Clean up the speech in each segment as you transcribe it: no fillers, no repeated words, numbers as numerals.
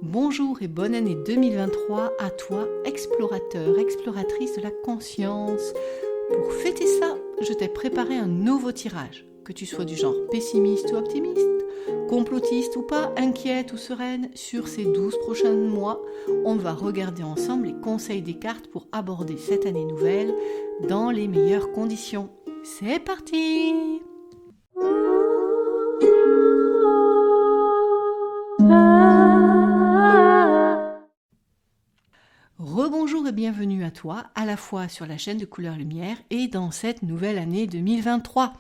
Bonjour et bonne année 2023 à toi, explorateur, exploratrice de la conscience. Pour fêter ça, je t'ai préparé un nouveau tirage. Que tu sois du genre pessimiste ou optimiste, complotiste ou pas, inquiète ou sereine, sur ces 12 prochains mois, on va regarder ensemble les conseils des cartes pour aborder cette année nouvelle dans les meilleures conditions. C'est parti! Rebonjour et bienvenue à toi, à la fois sur la chaîne de Couleur Lumière et dans cette nouvelle année 2023.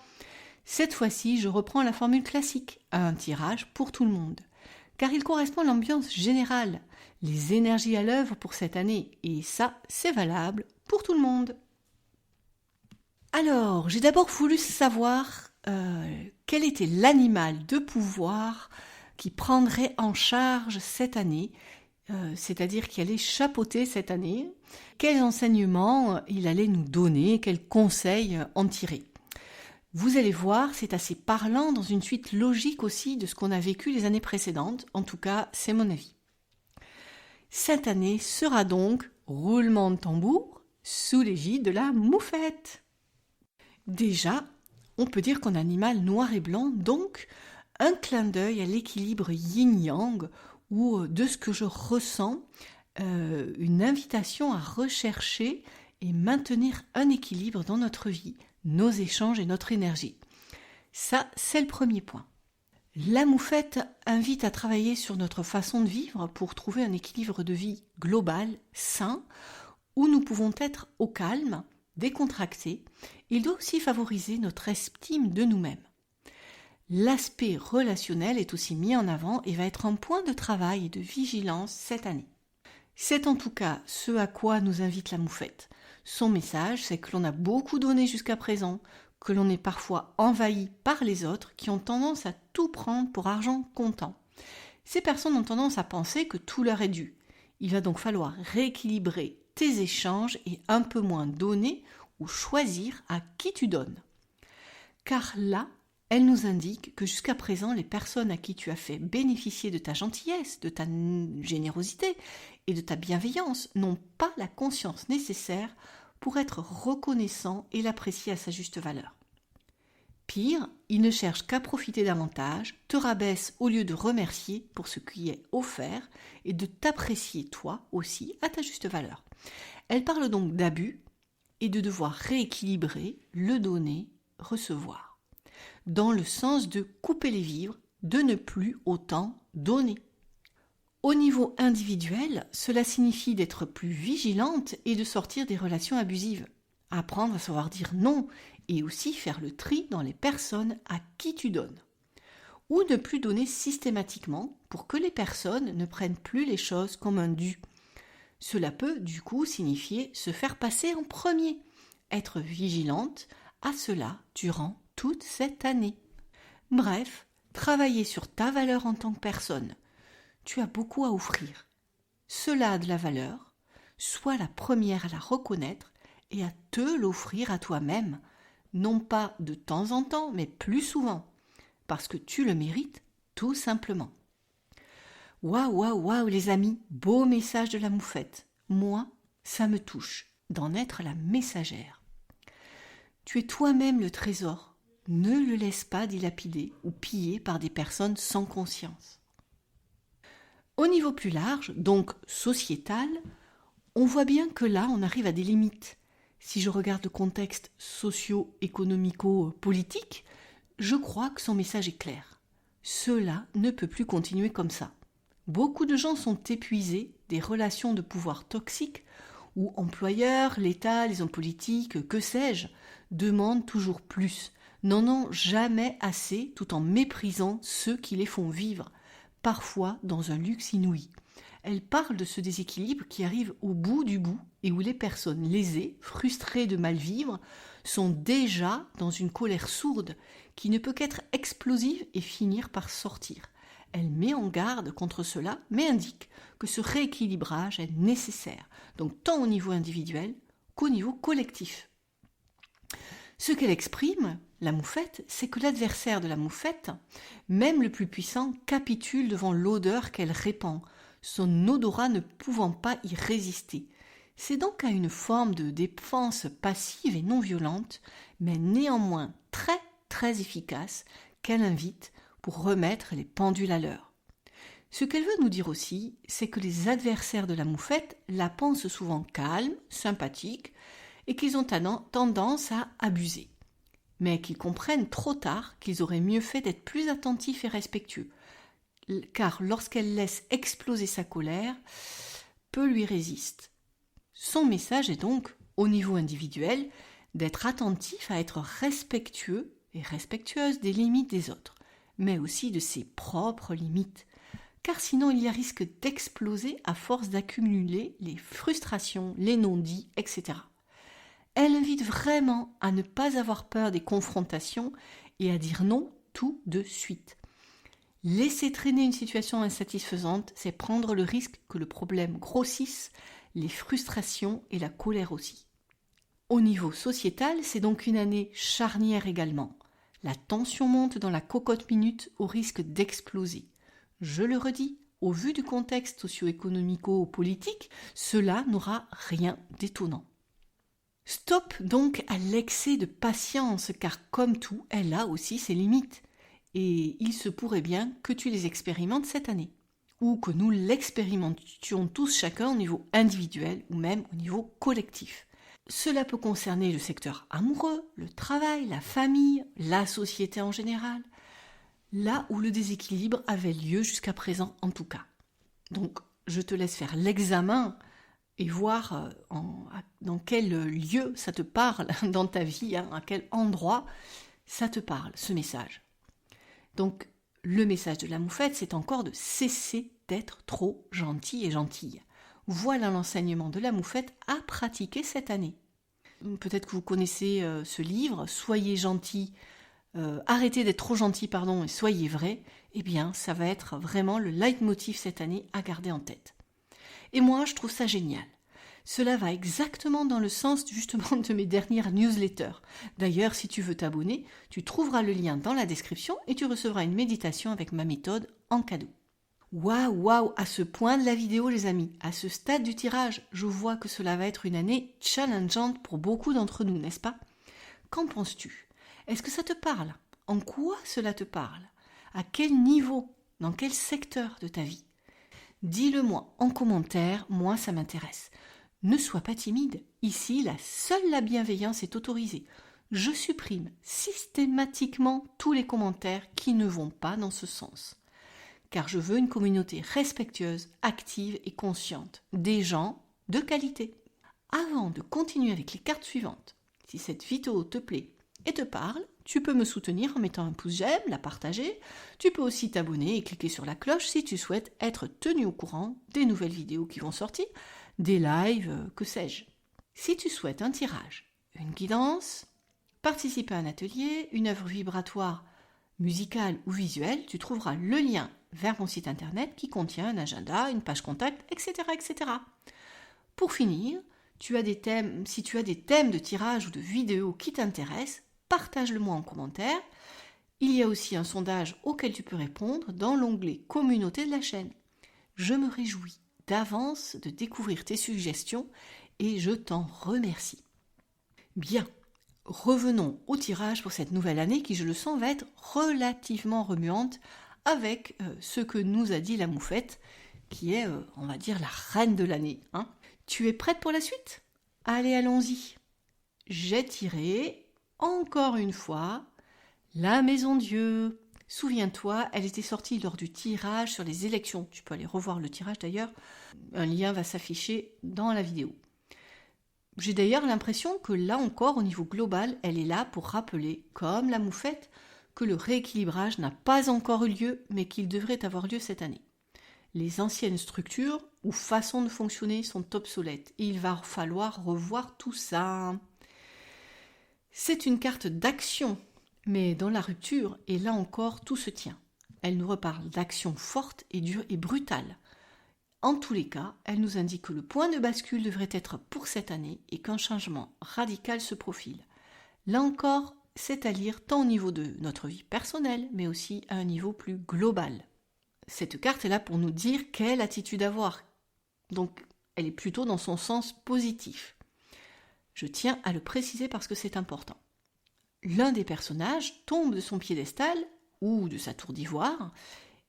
Cette fois-ci, je reprends la formule classique, un tirage pour tout le monde, car il correspond à l'ambiance générale, les énergies à l'œuvre pour cette année, et ça, c'est valable pour tout le monde. Alors, j'ai d'abord voulu savoir quel était l'animal de pouvoir qui prendrait en charge cette année, c'est-à-dire qui allait chapeauter cette année, quels enseignements il allait nous donner, quels conseils en tirer. Vous allez voir, c'est assez parlant dans une suite logique aussi de ce qu'on a vécu les années précédentes, en tout cas c'est mon avis. Cette année sera donc, roulement de tambour, sous l'égide de la moufette. Déjà, on peut dire qu'un animal noir et blanc, donc un clin d'œil à l'équilibre yin-yang, ou de ce que je ressens, une invitation à rechercher et maintenir un équilibre dans notre vie, nos échanges et notre énergie. Ça, c'est le premier point. La moufette invite à travailler sur notre façon de vivre pour trouver un équilibre de vie global, sain, où nous pouvons être au calme, décontractés. Il doit aussi favoriser notre estime de nous-mêmes. L'aspect relationnel est aussi mis en avant et va être un point de travail et de vigilance cette année. C'est en tout cas ce à quoi nous invite la moufette. Son message, c'est que l'on a beaucoup donné jusqu'à présent, que l'on est parfois envahi par les autres qui ont tendance à tout prendre pour argent comptant. Ces personnes ont tendance à penser que tout leur est dû. Il va donc falloir rééquilibrer tes échanges et un peu moins donner ou choisir à qui tu donnes. Car là, elle nous indique que jusqu'à présent, les personnes à qui tu as fait bénéficier de ta gentillesse, de ta générosité et de ta bienveillance n'ont pas la conscience nécessaire pour être reconnaissants et l'apprécier à sa juste valeur. Pire, ils ne cherchent qu'à profiter davantage, te rabaissent au lieu de remercier pour ce qui est offert et de t'apprécier toi aussi à ta juste valeur. Elle parle donc d'abus et de devoir rééquilibrer le donner, recevoir, dans le sens de couper les vivres, de ne plus autant donner. Au niveau individuel, cela signifie d'être plus vigilante et de sortir des relations abusives, apprendre à savoir dire non et aussi faire le tri dans les personnes à qui tu donnes. Ou ne plus donner systématiquement pour que les personnes ne prennent plus les choses comme un dû. Cela peut du coup signifier se faire passer en premier, être vigilante à cela durant toute cette année. Bref, travailler sur ta valeur en tant que personne. Tu as beaucoup à offrir. Cela a de la valeur, sois la première à la reconnaître et à te l'offrir à toi-même, non pas de temps en temps, mais plus souvent, parce que tu le mérites tout simplement. Waouh, waouh, waouh les amis, beau message de la moufette. Moi, ça me touche d'en être la messagère. Tu es toi-même le trésor. Ne le laisse pas dilapider ou piller par des personnes sans conscience. Au niveau plus large, donc sociétal, on voit bien que là, on arrive à des limites. Si je regarde le contexte socio-économico-politique, je crois que son message est clair. Cela ne peut plus continuer comme ça. Beaucoup de gens sont épuisés des relations de pouvoir toxiques où employeurs, l'État, les hommes politiques, que sais-je, demandent toujours plus, n'en ont jamais assez tout en méprisant ceux qui les font vivre, parfois dans un luxe inouï. Elle parle de ce déséquilibre qui arrive au bout du bout et où les personnes lésées, frustrées de mal vivre, sont déjà dans une colère sourde qui ne peut qu'être explosive et finir par sortir. Elle met en garde contre cela, mais indique que ce rééquilibrage est nécessaire, donc tant au niveau individuel qu'au niveau collectif. Ce qu'elle exprime, la moufette, c'est que l'adversaire de la moufette, même le plus puissant, capitule devant l'odeur qu'elle répand, son odorat ne pouvant pas y résister. C'est donc à une forme de défense passive et non violente, mais néanmoins très très efficace, qu'elle invite pour remettre les pendules à l'heure. Ce qu'elle veut nous dire aussi, c'est que les adversaires de la moufette la pensent souvent calme, sympathique, et qu'ils ont tendance à abuser. Mais qu'ils comprennent trop tard qu'ils auraient mieux fait d'être plus attentifs et respectueux, car lorsqu'elle laisse exploser sa colère, peu lui résiste. Son message est donc, au niveau individuel, d'être attentif à être respectueux et respectueuse des limites des autres, mais aussi de ses propres limites, car sinon il y a risque d'exploser à force d'accumuler les frustrations, les non-dits, etc. Elle invite vraiment à ne pas avoir peur des confrontations et à dire non tout de suite. Laisser traîner une situation insatisfaisante, c'est prendre le risque que le problème grossisse, les frustrations et la colère aussi. Au niveau sociétal, c'est donc une année charnière également. La tension monte dans la cocotte minute au risque d'exploser. Je le redis, au vu du contexte socio-économico-politique, cela n'aura rien d'étonnant. Stop donc à l'excès de patience, car comme tout, elle a aussi ses limites. Et il se pourrait bien que tu les expérimentes cette année, ou que nous l'expérimentions tous chacun au niveau individuel ou même au niveau collectif. Cela peut concerner le secteur amoureux, le travail, la famille, la société en général, là où le déséquilibre avait lieu jusqu'à présent en tout cas. Donc je te laisse faire l'examen et voir dans quel lieu ça te parle dans ta vie, à quel endroit ça te parle, ce message. Donc, le message de la moufette, c'est encore de cesser d'être trop gentil et gentille. Voilà l'enseignement de la moufette à pratiquer cette année. Peut-être que vous connaissez ce livre, Soyez gentil, arrêtez d'être trop gentil, et soyez vrai. Eh bien, ça va être vraiment le leitmotiv cette année à garder en tête. Et moi, je trouve ça génial. Cela va exactement dans le sens justement de mes dernières newsletters. D'ailleurs, si tu veux t'abonner, tu trouveras le lien dans la description et tu recevras une méditation avec ma méthode en cadeau. Waouh, à ce point de la vidéo les amis, à ce stade du tirage, je vois que cela va être une année challengeante pour beaucoup d'entre nous, n'est-ce pas? Qu'en penses-tu? Est-ce que ça te parle? En quoi cela te parle? À quel niveau? Dans quel secteur de ta vie? Dis-le-moi en commentaire, moi ça m'intéresse. Ne sois pas timide, ici seule la bienveillance est autorisée. Je supprime systématiquement tous les commentaires qui ne vont pas dans ce sens. Car je veux une communauté respectueuse, active et consciente, des gens de qualité. Avant de continuer avec les cartes suivantes, si cette vidéo te plaît et te parle, tu peux me soutenir en mettant un pouce j'aime, la partager. Tu peux aussi t'abonner et cliquer sur la cloche si tu souhaites être tenu au courant des nouvelles vidéos qui vont sortir, des lives, que sais-je. Si tu souhaites un tirage, une guidance, participer à un atelier, une œuvre vibratoire, musicale ou visuelle, tu trouveras le lien vers mon site internet qui contient un agenda, une page contact, etc. etc. Pour finir, si tu as des thèmes de tirage ou de vidéos qui t'intéressent, partage-le-moi en commentaire. Il y a aussi un sondage auquel tu peux répondre dans l'onglet Communauté de la chaîne. Je me réjouis d'avance de découvrir tes suggestions et je t'en remercie. Bien, revenons au tirage pour cette nouvelle année qui, je le sens, va être relativement remuante avec ce que nous a dit la moufette, qui est, on va dire, la reine de l'année. Tu es prête pour la suite? Allez, allons-y. J'ai tiré, encore une fois, la Maison Dieu. Souviens-toi, elle était sortie lors du tirage sur les élections. Tu peux aller revoir le tirage d'ailleurs. Un lien va s'afficher dans la vidéo. J'ai d'ailleurs l'impression que là encore, au niveau global, elle est là pour rappeler, comme la moufette, que le rééquilibrage n'a pas encore eu lieu, mais qu'il devrait avoir lieu cette année. Les anciennes structures ou façons de fonctionner sont obsolètes et il va falloir revoir tout ça. C'est une carte d'action, mais dans la rupture, et là encore, tout se tient. Elle nous reparle d'action forte et dure et brutale. En tous les cas, elle nous indique que le point de bascule devrait être pour cette année et qu'un changement radical se profile. Là encore, c'est à lire tant au niveau de notre vie personnelle, mais aussi à un niveau plus global. Cette carte est là pour nous dire quelle attitude avoir. Donc, elle est plutôt dans son sens positif. Je tiens à le préciser parce que c'est important. L'un des personnages tombe de son piédestal ou de sa tour d'ivoire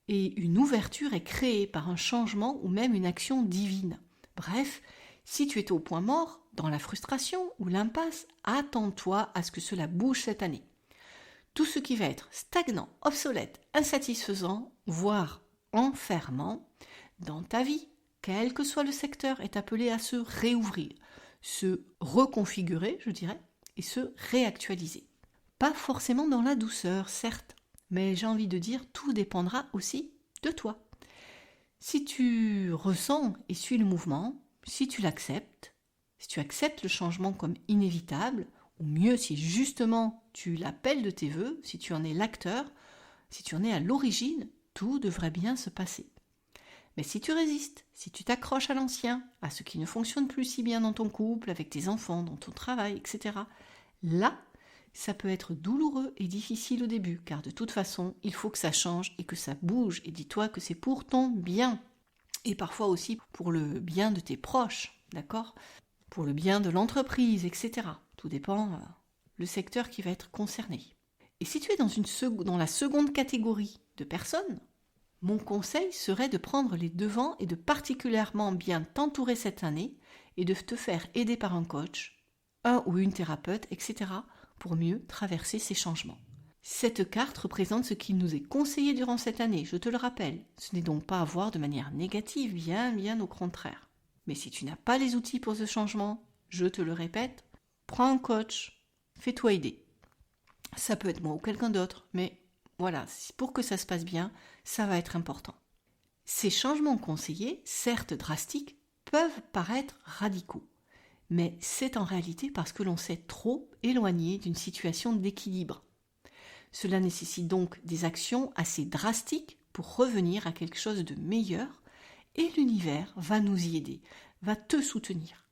et une ouverture est créée par un changement ou même une action divine. Bref, si tu es au point mort, dans la frustration ou l'impasse, attends-toi à ce que cela bouge cette année. Tout ce qui va être stagnant, obsolète, insatisfaisant, voire enfermant dans ta vie, quel que soit le secteur, est appelé à se réouvrir, se reconfigurer, je dirais, et se réactualiser. Pas forcément dans la douceur, certes, mais j'ai envie de dire, tout dépendra aussi de toi. Si tu ressens et suis le mouvement, si tu l'acceptes, si tu acceptes le changement comme inévitable, ou mieux si justement tu l'appelles de tes voeux, si tu en es l'acteur, si tu en es à l'origine, tout devrait bien se passer. Mais si tu résistes, si tu t'accroches à l'ancien, à ce qui ne fonctionne plus si bien dans ton couple, avec tes enfants, dans ton travail, etc., là, ça peut être douloureux et difficile au début, car de toute façon, il faut que ça change et que ça bouge, et dis-toi que c'est pour ton bien, et parfois aussi pour le bien de tes proches, d'accord ? Pour le bien de l'entreprise, etc. Tout dépend le secteur qui va être concerné. Et si tu es dans la seconde catégorie de personnes, mon conseil serait de prendre les devants et de particulièrement bien t'entourer cette année et de te faire aider par un coach, un ou une thérapeute, etc. pour mieux traverser ces changements. Cette carte représente ce qu'il nous est conseillé durant cette année, je te le rappelle. Ce n'est donc pas à voir de manière négative, bien au contraire. Mais si tu n'as pas les outils pour ce changement, je te le répète, prends un coach, fais-toi aider. Ça peut être moi ou quelqu'un d'autre, mais voilà, pour que ça se passe bien, ça va être important. Ces changements conseillés, certes drastiques, peuvent paraître radicaux, mais c'est en réalité parce que l'on s'est trop éloigné d'une situation d'équilibre. Cela nécessite donc des actions assez drastiques pour revenir à quelque chose de meilleur, et l'univers va nous y aider, va te soutenir.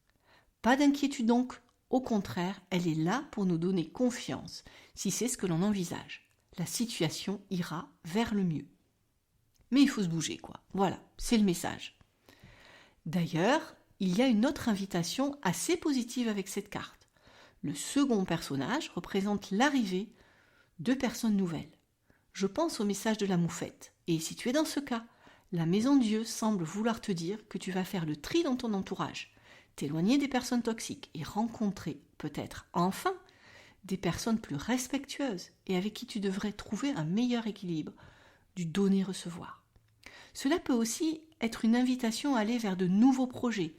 Pas d'inquiétude donc, au contraire, elle est là pour nous donner confiance, si c'est ce que l'on envisage. La situation ira vers le mieux. Mais il faut se bouger, quoi. Voilà, c'est le message. D'ailleurs, il y a une autre invitation assez positive avec cette carte. Le second personnage représente l'arrivée de personnes nouvelles. Je pense au message de la moufette. Et si tu es dans ce cas, la maison Dieu semble vouloir te dire que tu vas faire le tri dans ton entourage, t'éloigner des personnes toxiques et rencontrer peut-être enfin des personnes plus respectueuses et avec qui tu devrais trouver un meilleur équilibre, du donner-recevoir. Cela peut aussi être une invitation à aller vers de nouveaux projets,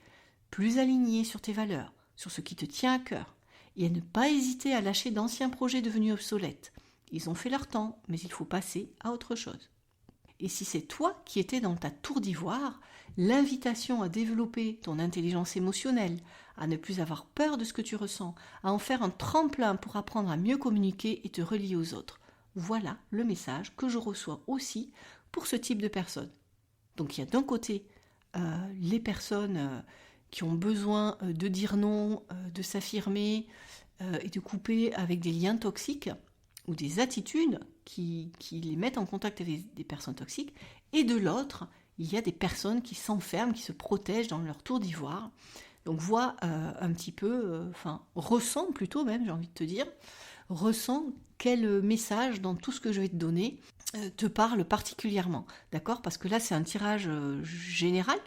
plus alignés sur tes valeurs, sur ce qui te tient à cœur, et à ne pas hésiter à lâcher d'anciens projets devenus obsolètes. Ils ont fait leur temps, mais il faut passer à autre chose. Et si c'est toi qui étais dans ta tour d'ivoire, l'invitation à développer ton intelligence émotionnelle, à ne plus avoir peur de ce que tu ressens, à en faire un tremplin pour apprendre à mieux communiquer et te relier aux autres. Voilà le message que je reçois aussi pour ce type de personnes. Donc il y a d'un côté les personnes qui ont besoin de dire non, de s'affirmer et de couper avec des liens toxiques ou des attitudes qui les mettent en contact avec des personnes toxiques, et de l'autre, il y a des personnes qui s'enferment, qui se protègent dans leur tour d'ivoire, donc voient un petit peu, ressent plutôt même, j'ai envie de te dire, ressent quel message dans tout ce que je vais te donner te parle particulièrement, d'accord ? Parce que là, c'est un tirage général.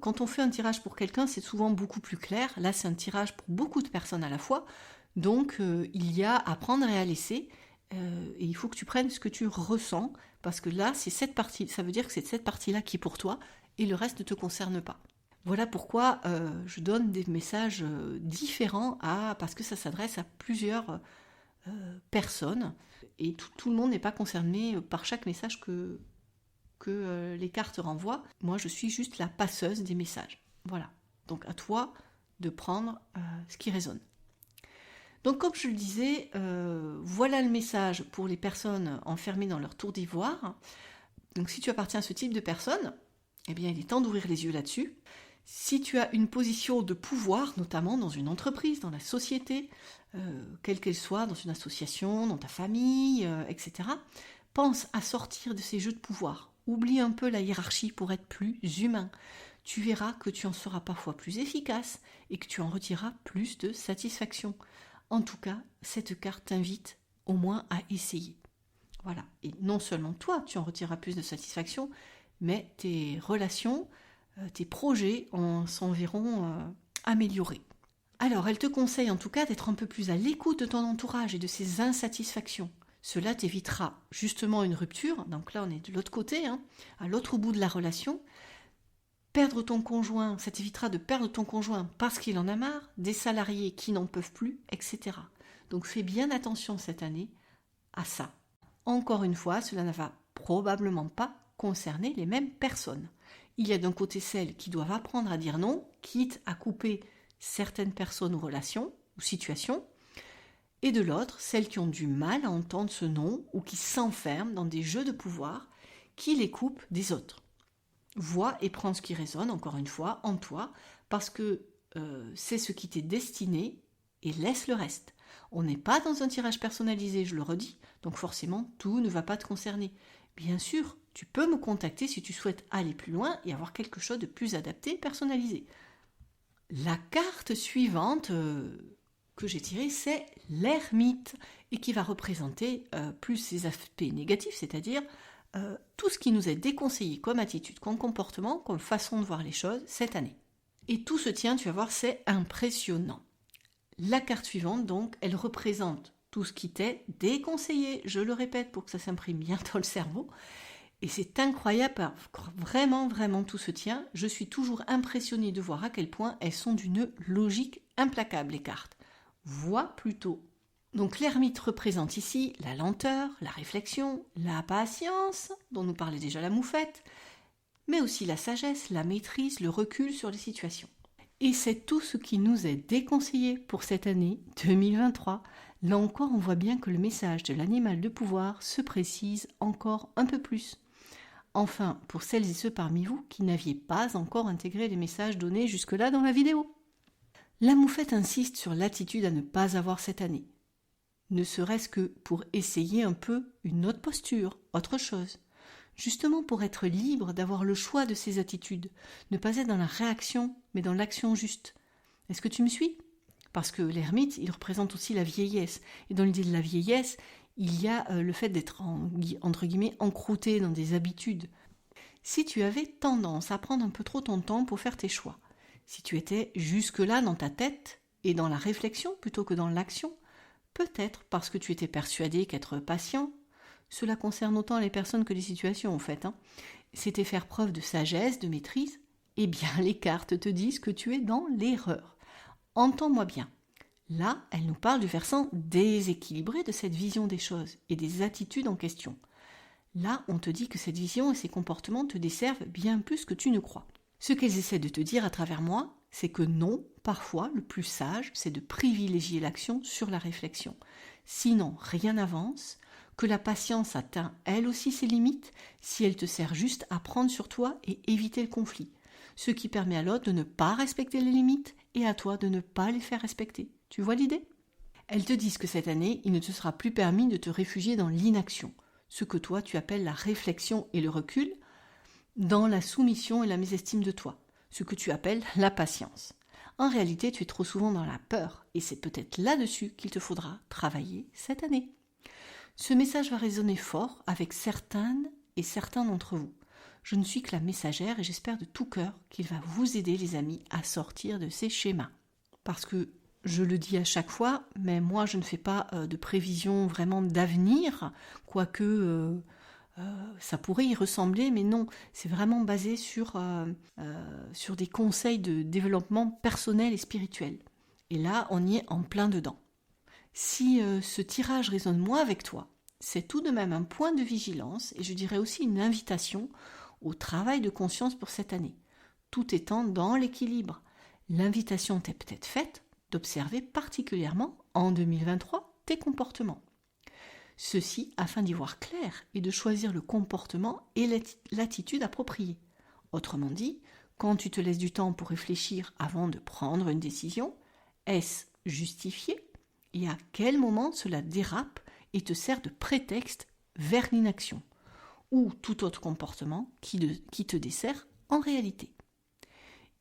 Quand on fait un tirage pour quelqu'un, c'est souvent beaucoup plus clair. Là, c'est un tirage pour beaucoup de personnes à la fois. Donc, il y a à prendre et à laisser. Et il faut que tu prennes ce que tu ressens. Parce que là, c'est cette partie. Ça veut dire que c'est cette partie-là qui est pour toi. Et le reste ne te concerne pas. Voilà pourquoi je donne des messages différents parce que ça s'adresse à plusieurs personnes. Et tout le monde n'est pas concerné par chaque message que les cartes renvoient. Moi, je suis juste la passeuse des messages. Voilà. Donc, à toi de prendre ce qui résonne. Donc, comme je le disais, voilà le message pour les personnes enfermées dans leur tour d'ivoire. Donc, si tu appartiens à ce type de personnes, eh bien, il est temps d'ouvrir les yeux là-dessus. Si tu as une position de pouvoir, notamment dans une entreprise, dans la société, quelle qu'elle soit, dans une association, dans ta famille, etc., pense à sortir de ces jeux de pouvoir. Oublie un peu la hiérarchie pour être plus humain. Tu verras que tu en seras parfois plus efficace et que tu en retireras plus de satisfaction. En tout cas, cette carte t'invite au moins à essayer. Voilà. Et non seulement toi, tu en retireras plus de satisfaction, mais tes relations, tes projets s'en verront améliorés. Alors, elle te conseille en tout cas d'être un peu plus à l'écoute de ton entourage et de ses insatisfactions. Cela t'évitera justement une rupture, donc là on est de l'autre côté, à l'autre bout de la relation. Perdre ton conjoint, ça t'évitera de perdre ton conjoint parce qu'il en a marre, des salariés qui n'en peuvent plus, etc. Donc fais bien attention cette année à ça. Encore une fois, cela ne va probablement pas concerner les mêmes personnes. Il y a d'un côté celles qui doivent apprendre à dire non, quitte à couper certaines personnes ou relations ou situations, et de l'autre, celles qui ont du mal à entendre ce non ou qui s'enferment dans des jeux de pouvoir qui les coupent des autres. Vois et prends ce qui résonne, encore une fois, en toi, parce que c'est ce qui t'est destiné et laisse le reste. On n'est pas dans un tirage personnalisé, je le redis, donc forcément, tout ne va pas te concerner. Bien sûr, tu peux me contacter si tu souhaites aller plus loin et avoir quelque chose de plus adapté, personnalisé. La carte suivante que j'ai tirée, c'est l'ermite, et qui va représenter plus ses aspects négatifs, c'est-à-dire tout ce qui nous est déconseillé comme attitude, comme comportement, comme façon de voir les choses cette année. Et tout se tient, tu vas voir, c'est impressionnant. La carte suivante, donc, elle représente tout ce qui t'est déconseillé, je le répète pour que ça s'imprime bien dans le cerveau. Et c'est incroyable, vraiment, vraiment tout se tient. Je suis toujours impressionnée de voir à quel point elles sont d'une logique implacable, les cartes. Vois plutôt. Donc l'ermite représente ici la lenteur, la réflexion, la patience, dont nous parlait déjà la moufette, mais aussi la sagesse, la maîtrise, le recul sur les situations. Et c'est tout ce qui nous est déconseillé pour cette année 2023. Là encore, on voit bien que le message de l'animal de pouvoir se précise encore un peu plus. Enfin, pour celles et ceux parmi vous qui n'aviez pas encore intégré les messages donnés jusque-là dans la vidéo. La moufette insiste sur l'attitude à ne pas avoir cette année. Ne serait-ce que pour essayer un peu une autre posture, autre chose. Justement pour être libre d'avoir le choix de ses attitudes, ne pas être dans la réaction, mais dans l'action juste. Est-ce que tu me suis ? Parce que l'ermite, il représente aussi la vieillesse. Et dans l'idée de la vieillesse, il y a le fait d'être, entre guillemets, encrouté dans des habitudes. Si tu avais tendance à prendre un peu trop ton temps pour faire tes choix, si tu étais jusque-là dans ta tête et dans la réflexion plutôt que dans l'action, peut-être parce que tu étais persuadé qu'être patient, cela concerne autant les personnes que les situations en fait, c'était faire preuve de sagesse, de maîtrise, eh bien les cartes te disent que tu es dans l'erreur. Entends-moi bien. Là, elle nous parle du versant déséquilibré de cette vision des choses et des attitudes en question. Là, on te dit que cette vision et ces comportements te desservent bien plus que tu ne crois. Ce qu'elles essaient de te dire à travers moi, c'est que non, parfois, le plus sage, c'est de privilégier l'action sur la réflexion. Sinon, rien n'avance, que la patience atteint elle aussi ses limites si elle te sert juste à prendre sur toi et éviter le conflit. Ce qui permet à l'autre de ne pas respecter les limites et à toi de ne pas les faire respecter. Tu vois l'idée ? Elles te disent que cette année, il ne te sera plus permis de te réfugier dans l'inaction, ce que toi tu appelles la réflexion et le recul, dans la soumission et la mésestime de toi, ce que tu appelles la patience. En réalité, tu es trop souvent dans la peur, et c'est peut-être là-dessus qu'il te faudra travailler cette année. Ce message va résonner fort avec certaines et certains d'entre vous. Je ne suis que la messagère et j'espère de tout cœur qu'il va vous aider, les amis, à sortir de ces schémas. Parce que, je le dis à chaque fois, mais moi je ne fais pas de prévision vraiment d'avenir, quoique ça pourrait y ressembler, mais non, c'est vraiment basé sur des conseils de développement personnel et spirituel. Et là, on y est en plein dedans. Si ce tirage résonne moins avec toi, c'est tout de même un point de vigilance et je dirais aussi une invitation au travail de conscience pour cette année, tout étant dans l'équilibre. L'invitation t'est peut-être faite d'observer particulièrement en 2023 tes comportements. Ceci afin d'y voir clair et de choisir le comportement et l'attitude appropriée. Autrement dit, quand tu te laisses du temps pour réfléchir avant de prendre une décision, est-ce justifié et à quel moment cela dérape et te sert de prétexte vers l'inaction ? ou tout autre comportement qui te dessert en réalité.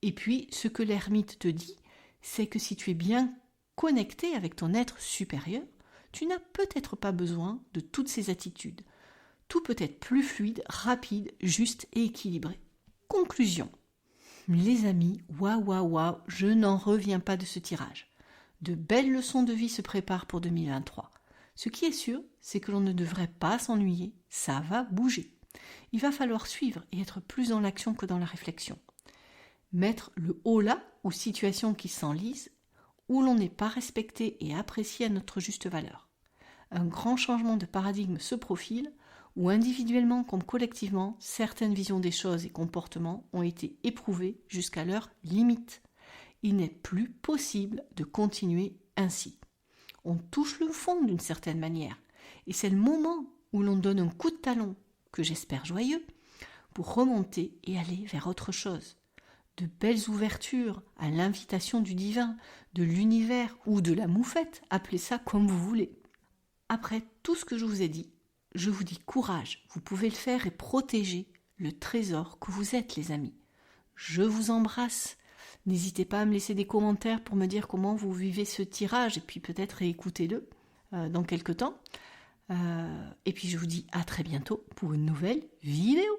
Et puis, ce que l'ermite te dit, c'est que si tu es bien connecté avec ton être supérieur, tu n'as peut-être pas besoin de toutes ces attitudes. Tout peut être plus fluide, rapide, juste et équilibré. Conclusion. Les amis, waouh, je n'en reviens pas de ce tirage. De belles leçons de vie se préparent pour 2023. Ce qui est sûr, c'est que l'on ne devrait pas s'ennuyer, ça va bouger. Il va falloir suivre et être plus dans l'action que dans la réflexion. Mettre le haut là, ou situation qui s'enlise, où l'on n'est pas respecté et apprécié à notre juste valeur. Un grand changement de paradigme se profile, où individuellement comme collectivement, certaines visions des choses et comportements ont été éprouvés jusqu'à leur limite. Il n'est plus possible de continuer ainsi. On touche le fond d'une certaine manière, et c'est le moment où l'on donne un coup de talon, que j'espère joyeux, pour remonter et aller vers autre chose. De belles ouvertures à l'invitation du divin, de l'univers ou de la moufette, appelez ça comme vous voulez. Après tout ce que je vous ai dit, je vous dis courage, vous pouvez le faire et protéger le trésor que vous êtes les amis. Je vous embrasse. N'hésitez pas à me laisser des commentaires pour me dire comment vous vivez ce tirage et puis peut-être réécoutez-le dans quelques temps. Et puis je vous dis à très bientôt pour une nouvelle vidéo.